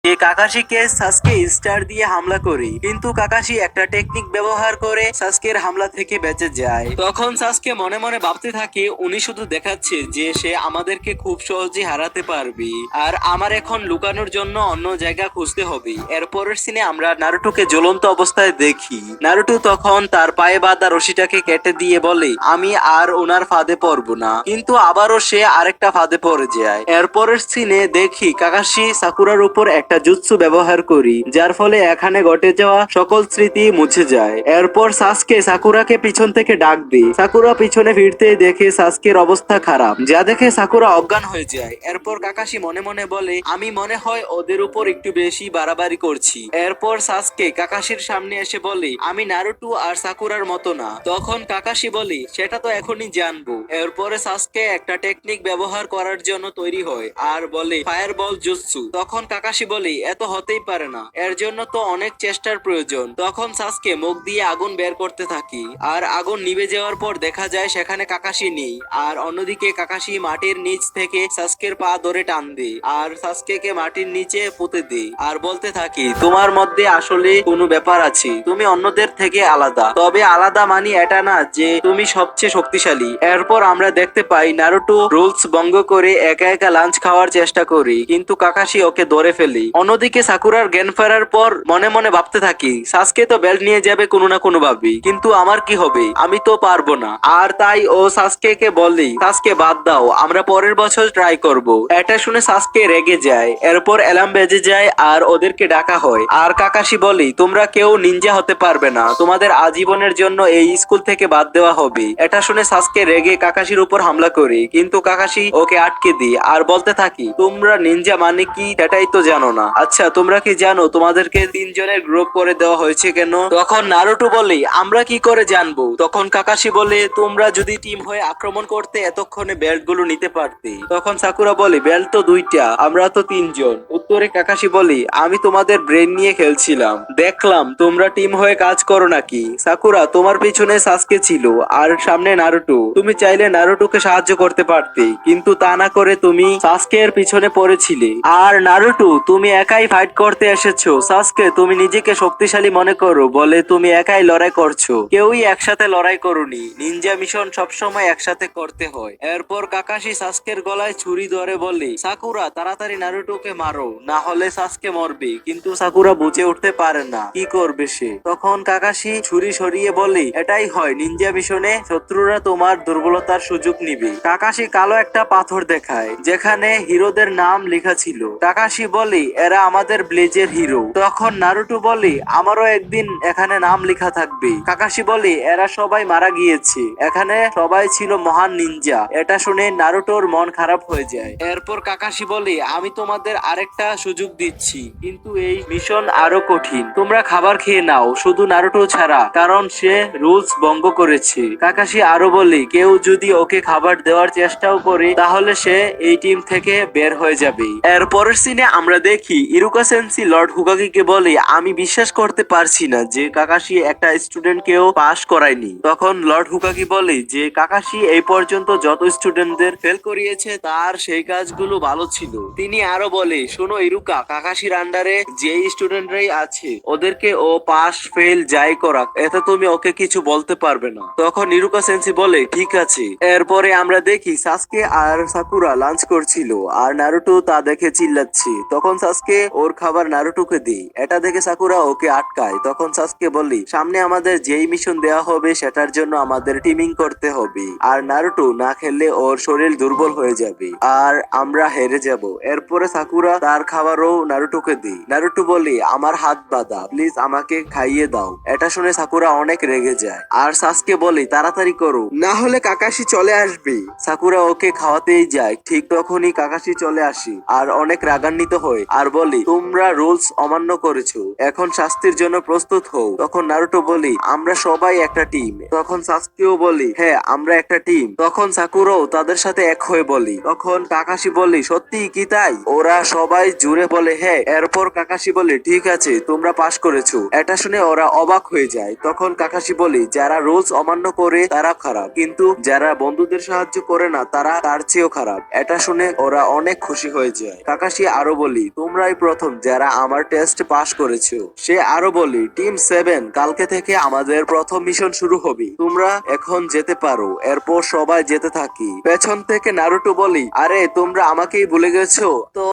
যে কাকাশিকে সাসকে স্টার দিয়ে হামলা করে, কিন্তু কাকাশি একটা টেকনিক ব্যবহার করে সাসকের হামলা থেকে বেঁচে যায়। তখন সাসকে মনে মনে ভাবতে থাকে উনি শুধু দেখাচ্ছে যে সে আমাদেরকে খুব সহজে হারাতে পারবে, আর আমার এখন লুকানোর জন্য অন্য জায়গা খুঁজতে হবে। এরপরের সিনে আমরা নারুটোকে জ্বলন্ত অবস্থায় দেখি। নারুটো তখন তার পায়ে বাঁধা রশিটাকে কেটে দিয়ে বলে আমি আর ওনার ফাঁদে পড়বো না, কিন্তু আবারও সে আরেকটা ফাঁদে পড়ে যায়। এরপরের সিনে দেখি কাকাশি সাকুরার উপর একটা জুৎসু ব্যবহার করি, যার ফলে এখানে ঘটে যাওয়া সকল স্মৃতি মুছে যায়। এরপর সাসকে সাকুরাকে পিছন থেকে ডাক দেয়। সাকুরা পিছনে ফিরতেই দেখে সাসকের অবস্থা খারাপ, যা দেখে সাকুরা অজ্ঞান হয়ে যায়। এরপর কাকাশি মনে মনে বলে আমি মনে হয় ওদের উপর একটু বেশি বাড়াবাড়ি করছি। এরপর সাসকে কাকাশির সামনে এসে বলে আমি নারুটো আর সাকুরার মতো না। তখন কাকাশি বলে সেটা তো এখনই জানবো। এরপরে সাসকে একটা টেকনিক ব্যবহার করার জন্য তৈরি হয় আর বলে ফায়ার বল জুৎসু। তখন কাকাশি বলে এত হতেই পারে না, এর জন্য তো অনেক চেষ্টার প্রয়োজন। তখন সাসকে মুখ দিয়ে আগুন বের করতে থাকে, আর আগুন নিভে যাওয়ার পর দেখা যায় সেখানে কাকাশি নেই। আর অন্যদিকে কাকাশি মাটির নিচ থেকে সাসকের পা ধরে টান দেয় আর সাসকে মাটির নিচে পুঁতে দেয় আর বলতে থাকি তোমার মধ্যে আসলে কোনো ব্যাপার আছে, তুমি অন্যদের থেকে আলাদা, তবে আলাদা মানে এটা না যে তুমি সবচেয়ে শক্তিশালী। এরপর আমরা দেখতে পাই নারুটো রুলস ভঙ্গ করে একা একা লাঞ্চ খাওয়ার চেষ্টা করে, কিন্তু কাকাশি ওকে ধরে ফেলে। অন্যদিকে সাকুরার জ্ঞান ফেরার পর মনে মনে ভাবতে থাকি সাসকে তো বেল্ট নিয়ে যাবে কোনো না কোনো ভাবে, কিন্তু আমার কি হবে, আমি তো পারবো না। আর তাই ও সাসকে কে বলে সাসকে বাদ দাও, আমরা পরের বছর ট্রাই করব। এটা শুনে সাসকে রেগে যায়। এরপর অ্যালার্ম বেজে যায় আর ওদেরকে ডাকা হয়। আর কাকাশি বলে তোমরা কেউ নিনজা হতে পারবে না, তোমাদের আজীবনের জন্য এই স্কুল থেকে বাদ দেওয়া হবে। এটা শুনে সাসকে রেগে কাকাশির উপর হামলা করে, কিন্তু কাকাশি ওকে আটকে দিয়ে আর বলতে থাকি তোমরা নিনজা মানে কি সেটাই তো জানো না। আচ্ছা তোমরা কি জানো তোমাদেরকে তিনজনের গ্রুপ করে দেওয়া হয়েছে কেন? তখন নারুটো বলে আমরা কি করে জানবো। তখন কাকাশি বলে তোমরা যদি টিম হয়ে আক্রমণ করতে এতক্ষণে বেল্ট গুলো নিতে পারতে। তখন সাকুরা বলে বেল্ট তো দুইটা, আমরা তো তিনজন। উত্তরে কাকাশি বলে আমি তোমাদের ব্রেন নিয়ে খেলছিলাম, দেখলাম তোমরা টিম হয়ে কাজ করো নাকি। সাকুরা তোমার পিছনে সাসকে ছিল আর সামনে নারুটো, তুমি চাইলে নারুটোকে সাহায্য করতে পারতে, কিন্তু তা না করে তুমি সাসকের পিছনে পড়েছিলে। আর নারুটো তুমি একাই ফাইট করতে এসেছো, সাসকে তুমি নিজেকে শক্তিশালী মনে করো বলে তুমি একাই লড়াই করছো, কেউই একসাথে লড়াই করুনি। নিনজা মিশন সবসময় একসাথে করতে হয়। এরপর কাকাশি সাসকের গলায় ছুরি ধরে বলে সাকুরা তাড়াতাড়ি নারুটোকে মারো, না হলে সাসকে মরবে। কিন্তু সাকুরা বুঝে উঠতে পারে না কি করবে সে। তখন কাকাশি ছুরি সরিয়ে বলে এটাই হয় নিনজা মিশনে, শত্রুরা তোমার দুর্বলতার সুযোগ নিবে। কাকাশি কালো একটা পাথর দেখায় যেখানে হিরোদের নাম লেখা ছিল। কাকাশি বলে এরা আমাদের ব্লেজের হিরো। তখন নারুটো বলে আমারও একদিন এখানে নাম লেখা থাকবে। কাকাশি বলে এরা সবাই মারা গিয়েছে, এখানে সবাই ছিল মহান নিনজা। এটা শুনে নারুটোর মন খারাপ হয়ে যায়। এরপর কাকাশি বলে আমি তোমাদের আরেকটা সুযোগ দিচ্ছি, কিন্তু এই মিশন আরো কঠিন। তোমরা খাবার খেয়ে নাও, শুধু নারুটো ছাড়া, কারণ সে রুলস ভঙ্গ করেছে। কাকাশি আরো বলে কেউ যদি ওকে খাবার দেওয়ার চেষ্টাও করে তাহলে সে এই টিম থেকে বের হয়ে যাবে। এর পরের সিনে আমরা দেখি ইরুকা সেন্সি লর্ড হুকাগিকে বলে আমি বিশ্বাস করতে পারছি না যে কাকাশি একটা স্টুডেন্ট কেও পাস করায়নি। তখন লর্ড হুকাগি বলে যে কাকাশি এই পর্যন্ত যত স্টুডেন্টদের ফেল করিয়েছে তার সেই কাজগুলো ভালো ছিল। তিনি আরো বলে শোনো ইরুকা, কাকাশির আন্ডারে যে স্টুডেন্টরাই আছে ওদেরকে ও পাস ফেল যাই করাক, এতে তুমি ওকে কিছু বলতে পারবে না। তখন ইরুকা সেন্সি বলে ঠিক আছে। এরপরে আমরা দেখি সাসকে আর সাকুরা লাঞ্চ করছিল আর নারুটো তা দেখে চিল্লাচ্ছে। তখন সাসকে ওর খাবার নারুটোকে দেয়, এটা দেখে সাকুরা ওকে আটকায়। তখন সাসকে বলে সামনে আমাদের যেই মিশন দেওয়া হবে সেটার জন্য আমাদের টিমিং করতে হবে, আর নারুটো না খেললে ওর শরীর দুর্বল হয়ে যাবে আর আমরা হেরে যাব। এরপরে সাকুরা তার খাবারও নারুটোকে দেয়। নারুটো বলে আমার হাত বাঁধা, প্লিজ আমাকে খাইয়ে দাও। এটা শুনে সাকুরা অনেক রেগে যায় আর সাসকে বলে তাড়াতাড়ি করো, না হলে কাকাশি চলে আসবে। সাকুরা ওকে খাওয়াতেই যায়, ঠিক তখনই কাকাশি চলে আসে আর অনেক রাগান্বিত হয় আর বলে তোমরা রুলস অমান্য করেছো, এখন শাস্তির জন্য প্রস্তুত হও। তখন নারুটো বলে আমরা সবাই একটা টিম। তখন সাসকেও বলে হ্যাঁ আমরা একটা টিম। তখন সাকুরাও তাদের সাথে এক হয়ে বলে। তখন কাকাশি বলে সত্যি কি তাই? ওরা সবাই জুড়ে বলে হ্যাঁ। এরপর কাকাশি বলে ঠিক আছে তোমরা পাস করেছো। এটা শুনে ওরা অবাক হয়ে যায়। তখন কাকাশি বলে যারা রুলস অমান্য করে তারা খারাপ, কিন্তু যারা বন্ধুদের সাহায্য করে না তারা তার চেয়েও খারাপ। এটা শুনে ওরা অনেক খুশি হয়ে যায়। কাকাশি আরো বলি তোমরাই প্রথম যারা আমার টেস্ট পাস করেছো। সে আরো বলি, টিম 7 কালকে থেকে আমাদের প্রথম মিশন শুরু হবে, তোমরা এখন যেতে পারো। এরপর সবাই যেতে থাকি। পেছন থেকে নারুটো বলি, আরে তোমরা আমাকেই ভুলে গেছো তো?